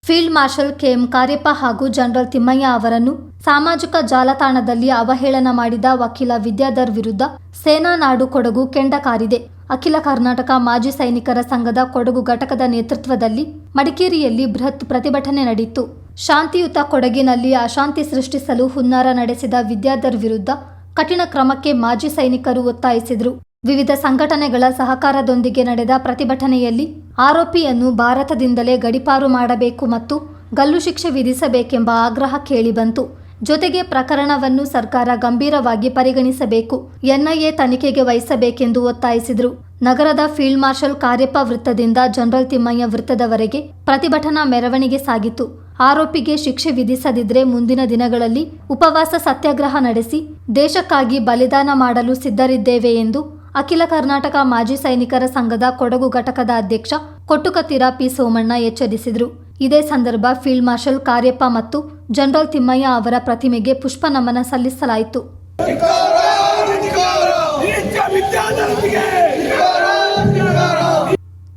Field marshal KM Cariappa ಹಾಗೂ general Thimmaiah ಅವರನ್ನು ಸಾಮಾಜಿಕ ಜಾಲತಾಣದಲ್ಲಿ ಅವಹೇಳನ ಮಾಡಿದ ವಕೀಲ ವಿದ್ಯಾಧರ್ ವಿರುದ್ಧ ಸೇನಾ ನಾಡು ಕೊಡಗು ಕೆಂಡ ಕಾರಿದೆ. ಅಖಿಲ ಕರ್ನಾಟಕ ಮಾಜಿ ಸೈನಿಕರ ಸಂಘದ ಕೊಡಗು ಘಟಕದ ನೇತೃತ್ವದಲ್ಲಿ ಮಡಿಕೇರಿಯಲ್ಲಿ ಬೃಹತ್ ಪ್ರತಿಭಟನೆ ನಡೆಯಿತು. ಶಾಂತಿಯುತ ಕೊಡಗಿನಲ್ಲಿ ಅಶಾಂತಿ ಸೃಷ್ಟಿಸಲು ಹುನ್ನಾರ ನಡೆಸಿದ ವಿದ್ಯಾಧರ್ ವಿರುದ್ಧ ಕಠಿಣ ಕ್ರಮಕ್ಕೆ ಮಾಜಿ ಸೈನಿಕರು ಒತ್ತಾಯಿಸಿದರು. ವಿವಿಧ ಸಂಘಟನೆಗಳ ಸಹಕಾರದೊಂದಿಗೆ ನಡೆದ ಪ್ರತಿಭಟನೆಯಲ್ಲಿ ಆರೋಪಿಯನ್ನು ಭಾರತದಿಂದಲೇ ಗಡೀಪಾರು ಮಾಡಬೇಕು ಮತ್ತು ಗಲ್ಲು ಶಿಕ್ಷೆ ವಿಧಿಸಬೇಕೆಂಬ ಆಗ್ರಹ ಕೇಳಿಬಂತು. ಜೊತೆಗೆ ಪ್ರಕರಣವನ್ನು ಸರ್ಕಾರ ಗಂಭೀರವಾಗಿ ಪರಿಗಣಿಸಬೇಕು, ಎನ್ಐಎ ತನಿಖೆಗೆ ವಹಿಸಬೇಕೆಂದು ಒತ್ತಾಯಿಸಿದರು. ನಗರದ ಫೀಲ್ಡ್ ಮಾರ್ಷಲ್ ಕಾರ್ಯಪ್ಪ ವೃತ್ತದಿಂದ ಜನರಲ್ ತಿಮ್ಮಯ್ಯ ವೃತ್ತದವರೆಗೆ ಪ್ರತಿಭಟನಾ ಮೆರವಣಿಗೆ ಸಾಗಿತು. ಆರೋಪಿಗೆ ಶಿಕ್ಷೆ ವಿಧಿಸದಿದ್ರೆ ಮುಂದಿನ ದಿನಗಳಲ್ಲಿ ಉಪವಾಸ ಸತ್ಯಾಗ್ರಹ ನಡೆಸಿ ದೇಶಕ್ಕಾಗಿ ಬಲಿದಾನ ಮಾಡಲು ಸಿದ್ಧರಿದ್ದೇವೆ ಎಂದು ಅಖಿಲ ಕರ್ನಾಟಕ ಮಾಜಿ ಸೈನಿಕರ ಸಂಘದ ಕೊಡಗು ಘಟಕದ ಅಧ್ಯಕ್ಷ ಕೊಟ್ಟುಕತ್ತೀರ ಪಿ ಸೋಮಣ್ಣ ಎಚ್ಚರಿಸಿದರು. ಇದೇ ಸಂದರ್ಭ ಫೀಲ್ಡ್ ಮಾರ್ಷಲ್ ಕಾರ್ಯಪ್ಪ ಮತ್ತು ಜನರಲ್ ತಿಮ್ಮಯ್ಯ ಅವರ ಪ್ರತಿಮೆಗೆ ಪುಷ್ಪ ನಮನ ಸಲ್ಲಿಸಲಾಯಿತು.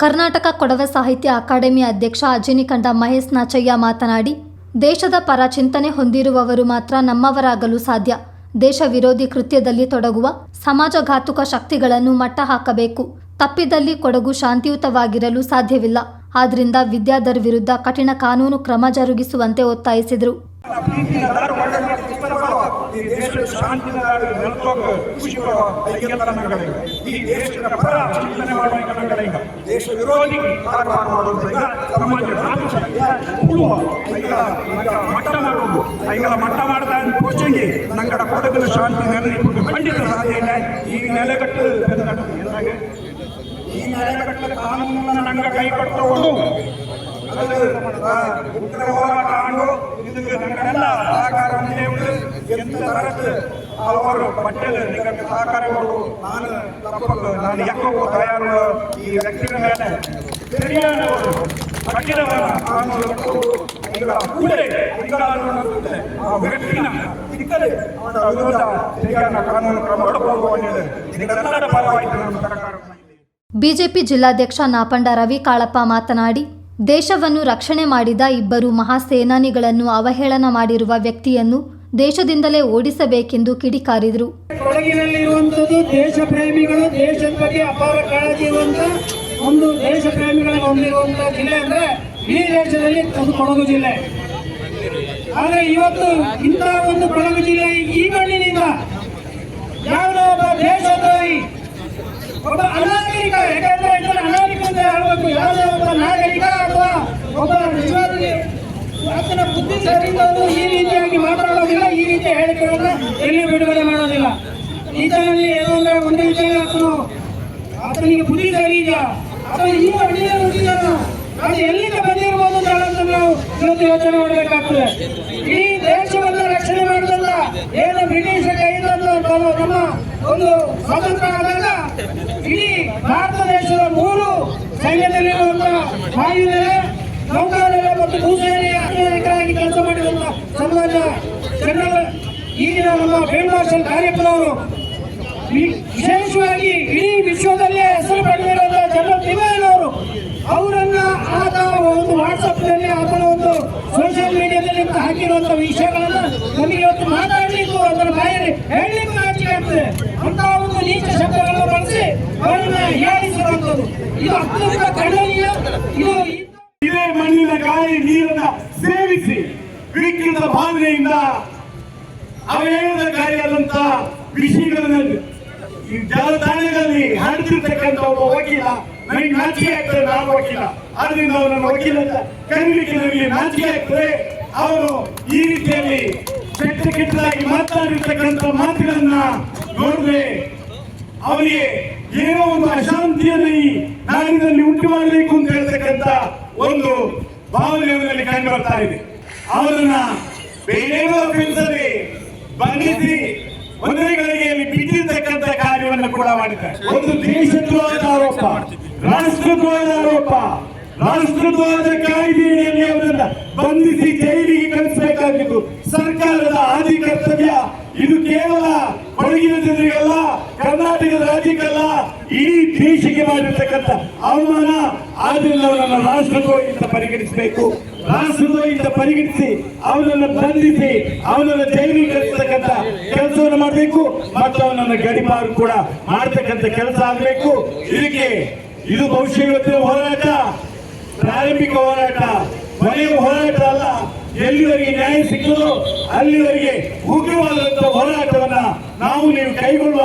ಕರ್ನಾಟಕ ಕೊಡವ ಸಾಹಿತ್ಯ ಅಕಾಡೆಮಿ ಅಧ್ಯಕ್ಷ ಅಜಿನಿಕಂಡ ಮಹೇಶ್ ನಾಚಯ್ಯ ಮಾತನಾಡಿ, ದೇಶದ ಪರ ಚಿಂತನೆ ಹೊಂದಿರುವವರು ಮಾತ್ರ ನಮ್ಮವರಾಗಲು ಸಾಧ್ಯ. ದೇಶ ವಿರೋಧಿ ಕೃತ್ಯದಲ್ಲಿ ತೊಡಗುವ ಸಮಾಜಘಾತುಕ ಶಕ್ತಿಗಳನ್ನು ಮಟ್ಟ ಹಾಕಬೇಕು. ತಪ್ಪಿದಲ್ಲಿ ಕೊಡಗು ಶಾಂತಿಯುತವಾಗಿರಲು ಸಾಧ್ಯವಿಲ್ಲ. ಆದ್ರಿಂದ ವಿದ್ಯಾಧರ್ ವಿರುದ್ಧ ಕಠಿಣ ಕಾನೂನು ಕ್ರಮ ಜರುಗಿಸುವಂತೆ ಒತ್ತಾಯಿಸಿದರು. ದೇಶ ವಿರೋಧಿ ಮಟ್ಟ ಮಾಡ್ತಾ ಕೋಚಂಗಿ ನಂಗಡ ಕೊಡಗಿನ ಶಾಂತಿ ಖಂಡಿತ ಸಾಧ್ಯ ಇಲ್ಲ. ಈ ನೆಲೆಗಟ್ಟು ಕಾನೂನನ್ನು ನಂಗ ಕೈ ಪಟ್ಟುಕೊಂಡು ಉಗ್ರ ಹೋರಾಟ ಆಡು ಇದಕ್ಕೆ ನಂಗಡೆಲ್ಲ ಸಹಕಾರ ಎಂದು ತರಕ್ಕೆ ಅವರು ಪಟ್ಟೆಲ್ ನಿಮಗೆ ಸಹಕಾರ ಕೊಡು. ನಾನು ಯಾಕೋ ತಯಾರು ಈ ವ್ಯಕ್ತಿಗಳ ಮೇಲೆ ಸರಿಯಾದವರು ಕಠಿಣವಾದ ಕಾನೂನು ಈಗ ಕೂಡಲೇ ಆ ವ್ಯಕ್ತಿನ ಸಿಕ್ಕದೆ ಅವರ ವಿರುದ್ಧ ಸರಿಯಾದ ಕಾನೂನು ಕ್ರಮ ಹೊರಡಬಹುದು. ಇದೆಲ್ಲರ ಫಲವಾಯಿತು ನಮ್ಮ ಸರ್ಕಾರ. ಬಿಜೆಪಿ ಜಿಲ್ಲಾಧ್ಯಕ್ಷ ನಾಪಂಡ ರವಿ ಕಾಳಪ್ಪ ಮಾತನಾಡಿ, ದೇಶವನ್ನು ರಕ್ಷಣೆ ಮಾಡಿದ ಇಬ್ಬರು ಮಹಾಸೇನಾನಿಗಳನ್ನು ಅವಹೇಳನ ಮಾಡಿರುವ ವ್ಯಕ್ತಿಯನ್ನು ದೇಶದಿಂದಲೇ ಓಡಿಸಬೇಕೆಂದು ಕಿಡಿಕಾರಿದರು. ಕೊಡಗಿನಲ್ಲಿರುವಂಥದ್ದು ದೇಶ ಪ್ರೇಮಿಗಳು, ದೇಶದ ಬಗ್ಗೆ ಅಪಾರ ಕಾಳಜಿ ಇರುವಂತ ಒಂದು ದೇಶ ಪ್ರೇಮಿಗಳನ್ನು ಹೊಂದಿರುವಂತ ಜಿಲ್ಲೆ ಅಂದ್ರೆ ಈ ದೇಶದಲ್ಲಿ ಅದು ಕೊಡಗು ಜಿಲ್ಲೆ. ಆದರೆ ಇವತ್ತು ಇಂತಹ ಒಂದು ಕೊಡಗು ಜಿಲ್ಲೆ ಈ ಮಣ್ಣಿನಿಂದ ಯಾವುದೋ ಒಬ್ಬ ದೇಶದ್ರೋಹಿ, ಒಬ್ಬ ಅನಾಗರಿಕ, ಯಾಕಂದ್ರೆ ಅನಾಗರಿಕ ಅಂತ ಹೇಳಬೇಕು, ಯಾವುದೇ ಒಬ್ಬ ನಾಗರಿಕ ಅಥವಾ ಒಬ್ಬ ನಿಜವಾಗಿ ಆತನ ಬುದ್ಧಿ ಸರಿಯಿಲ್ಲದವರು ಈ ರೀತಿಯಾಗಿ ಮಾತನಾಡೋದಿಲ್ಲ, ಈ ರೀತಿಯ ಹೇಳಿಕೆಗಳನ್ನ ಎಲ್ಲಿ ಬಿಡುಗಡೆ ಮಾಡೋದಿಲ್ಲ. ಈತನಲ್ಲಿ ಏನೋ ಒಂದು ವಿಷಯ ಆತನಿಗೆ ಬುದ್ಧಿ ಸರಿ ಇದೆಯಾ ಅಥವಾ ಈ ಅಡಿಯಲ್ಲಿ ಹುಟ್ಟಿದಾನ, ಅದು ಎಲ್ಲಿಂದ ಬಂದಿರಬಹುದು ಅಂತ ಹೇಳೋದು ನಾವು ಇವತ್ತು ಯೋಚನೆ ಮಾಡಬೇಕಾಗ್ತದೆ. ಈ ದೇಶವನ್ನು ರಕ್ಷಣೆ ಮಾಡಿದಂತ ಏನು ಬ್ರಿಟಿಷ್ ಕೈಯಿಂದ ನಮ್ಮ ಒಂದು ಸ್ವಾತಂತ್ರ್ಯ ಆದಾಗ ಇಡೀ ಭಾರತ ದೇಶದ 3 ಸೈನ್ಯದಲ್ಲಿರುವಂತಹ ವಾಯುನೆಲೆ, ನೌಕಾನೆಲೆ ಮತ್ತು ಭೂಸೇನೆಯ ನಾಯಕರಾಗಿ ಕೆಲಸ ಮಾಡಿದಂತ ಸನ್ಮಾನ್ಯ ಜನರಲ್ ಈಗಿನ ನಮ್ಮ ಫೀಲ್ಡ್ ಮಾರ್ಷಲ್ ಕಾರ್ಯಪ್ಪನವರು, ವಿಶೇಷವಾಗಿ ಇಡೀ ವಿಶ್ವದಲ್ಲೇ ಹೆಸರು ಪಡೆದಿರುವಂತಹ ಜನರಲ್ ತಿಮ್ಮಯ್ಯನವರು, ಅವರನ್ನ ಆತ ಒಂದು ವಾಟ್ಸಪ್ನಲ್ಲಿ ಆತನ ಒಂದು ಸೋಷಿಯಲ್ ಮೀಡಿಯಾದಲ್ಲಿ ಹಾಕಿರುವಂತ ವಿಷಯಗಳನ್ನ ನಮಗೆ ಇವತ್ತು ಮಾತಾಡಲಿಕ್ಕೂ ಅದರ ಬಾಯಲ್ಲಿ ಹೇಳಲಿಕ್ಕೂ ನಾಚಿಕೆ ಆಗ್ತದೆ. ಅಂತಹ ಒಂದು ನೀಚ ಶಬ್ದಗಳನ್ನು ಬಳಸಿ ಅವರನ್ನ ಹೀಯಾಳಿಸಿರುವಂಥದ್ದು ಇದು ಅತ್ಯಂತ ಖಂಡನೀಯ. ಇದೇ ಮಣ್ಣಿನ ಗಾಳಿ ನೀರನ್ನ ಸೇವಿಸಿ ವಿಕೃತ ಭಾವನೆಯಿಂದ ಅವಹೇಳನಕಾರಿಯಾದಂತ ವಿಷಯಗಳನ್ನ ಈ ಜಾಲತಾಣಗಳಲ್ಲಿ ಹರಡ್ತಿರ್ತಕ್ಕಂಥ ಒಬ್ಬ ವಕೀಲ ನನಗೆ ನಾಚಿಕೆ ಆಗ್ತದೆ. ನಾನು ವಕೀಲ, ಆದ್ರಿಂದ ಅವರನ್ನು ವಕೀಲ ಅಂತ ಕರೀಲಿಕ್ಕೆ ನನಗೆ ನಾಚಿಕೆ ಆಗ್ತದೆ. ಅವರು ಈ ರೀತಿಯಲ್ಲಿ ಕೆಟ್ಟದಾಗಿ ಮಾತನಾಡಿರ್ತಕ್ಕಂಥ ಮಾತುಗಳನ್ನ ನೋಡಿದ್ರೆ ಅವರಿಗೆ ಏನೋ ಒಂದು ಅಶಾಂತಿಯನ್ನು ಈ ನಾಡಿನಲ್ಲಿ ಉಂಟು ಮಾಡಬೇಕು ಅಂತ ಹೇಳ್ತಕ್ಕಂಥ ಒಂದು ಭಾವನೆ ಅವರಲ್ಲಿ ಕಂಡು ಬರ್ತಾ ಇದೆ. ಅವರನ್ನ ಬೇರೇನೋ ಕೆಲಸದಲ್ಲಿ ಬಂಧಿಸಿ ಒಂದೇ ಗಳಿಗೆಯಲ್ಲಿ ಬಿಟ್ಟಿರ್ತಕ್ಕಂಥ ಕಾರ್ಯವನ್ನು ಕೂಡ ಮಾಡಿದ್ದಾರೆ. ಒಂದು ದೇಶದ್ರೋಹದ ಆರೋಪ, ರಾಷ್ಟ್ರದ್ರೋಹದ ಆರೋಪ, ರಾಷ್ಟ್ರದ್ರೋಹದ ಕಾಯ್ದೆಯಲ್ಲಿ ಅವರನ್ನ ಬಂಧಿಸಿ ಜೈಲಿಗೆ ಕಳಿಸಬೇಕಾಗಿದ್ದು ಸರ್ಕಾರದ ಆದಿ ಕರ್ತವ್ಯ. ಇದು ಕೇವಲ ಕೊಡಗಿನ ಜನರಿಗಲ್ಲ, ಕರ್ನಾಟಕದ ರಾಜ್ಯಕ್ಕಲ್ಲ, ಇಡೀ ದೇಶಕ್ಕೆ ಮಾಡಿರ್ತಕ್ಕಂಥ ಅವಮಾನ. ಆದ್ರಿಂದ ಅವರನ್ನು ರಾಷ್ಟ್ರದ್ರೋಹಿ ಅಂತ ಪರಿಗಣಿಸಬೇಕು. ರಾಷ್ಟ್ರದ್ರೋಹಿಯಿಂದ ಪರಿಗಣಿಸಿ ಅವನನ್ನು ಬಂಧಿಸಿ ಅವನನ್ನು ಜೈಲಿಗೆ ಕಳಿಸ್ತಕ್ಕಂಥ ಕೆಲಸವನ್ನು ಮಾಡಬೇಕು ಮತ್ತು ಅವನನ್ನು ಗಡಿಪಾರು ಕೂಡ ಮಾಡ್ತಕ್ಕಂಥ ಕೆಲಸ ಆಗಬೇಕು. ಇದು ಬಹುಶಃ ಇವತ್ತಿನ ಹೋರಾಟ ಪ್ರಾರಂಭಿಕ ಹೋರಾಟ, ಕೊನೆಯ ಹೋರಾಟ ಅಲ್ಲ. ಎಲ್ಲಿವರೆಗೆ ನ್ಯಾಯ ಸಿಕ್ಕಲು ಅಲ್ಲಿವರೆಗೆ ಉಗ್ರವಾದಂತಹ ಹೋರಾಟವನ್ನ ನೀವು ಕೈಗೊಳ್ಳುವ.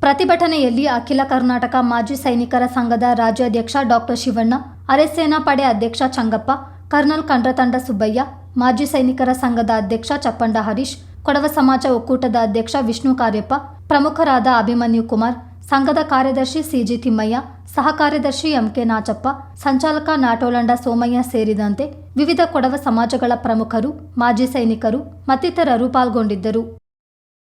ಪ್ರತಿಭಟನೆಯಲ್ಲಿ ಅಖಿಲ ಕರ್ನಾಟಕ ಮಾಜಿ ಸೈನಿಕರ ಸಂಘದ ರಾಜ್ಯಾಧ್ಯಕ್ಷ ಡಾಕ್ಟರ್ ಶಿವಣ್ಣ, ಅರೆ ಸೇನಾಪಡೆ ಅಧ್ಯಕ್ಷ ಚಂಗಪ್ಪ, ಕರ್ನಲ್ ಕಂಡ್ರತಂಡ ಸುಬ್ಬಯ್ಯ, ಮಾಜಿ ಸೈನಿಕರ ಸಂಘದ ಅಧ್ಯಕ್ಷ ಚಪ್ಪಂಡ ಹರೀಶ್, ಕೊಡವ ಸಮಾಜ ಒಕ್ಕೂಟದ ಅಧ್ಯಕ್ಷ ವಿಷ್ಣು ಕಾರ್ಯಪ್ಪ, ಪ್ರಮುಖರಾದ ಅಭಿಮನ್ಯು ಕುಮಾರ್, ಸಂಘದ ಕಾರ್ಯದರ್ಶಿ ಸಿಜಿ ತಿಮ್ಮಯ್ಯ, ಸಹ ಕಾರ್ಯದರ್ಶಿ ಎಂಕೆ ನಾಚಪ್ಪ, ಸಂಚಾಲಕ ನಾಟೋಲಂಡ ಸೋಮಯ್ಯ ಸೇರಿದಂತೆ ವಿವಿಧ ಕೊಡವ ಸಮಾಜಗಳ ಪ್ರಮುಖರು, ಮಾಜಿ ಸೈನಿಕರು ಮತ್ತಿತರರು ಪಾಲ್ಗೊಂಡಿದ್ದರು.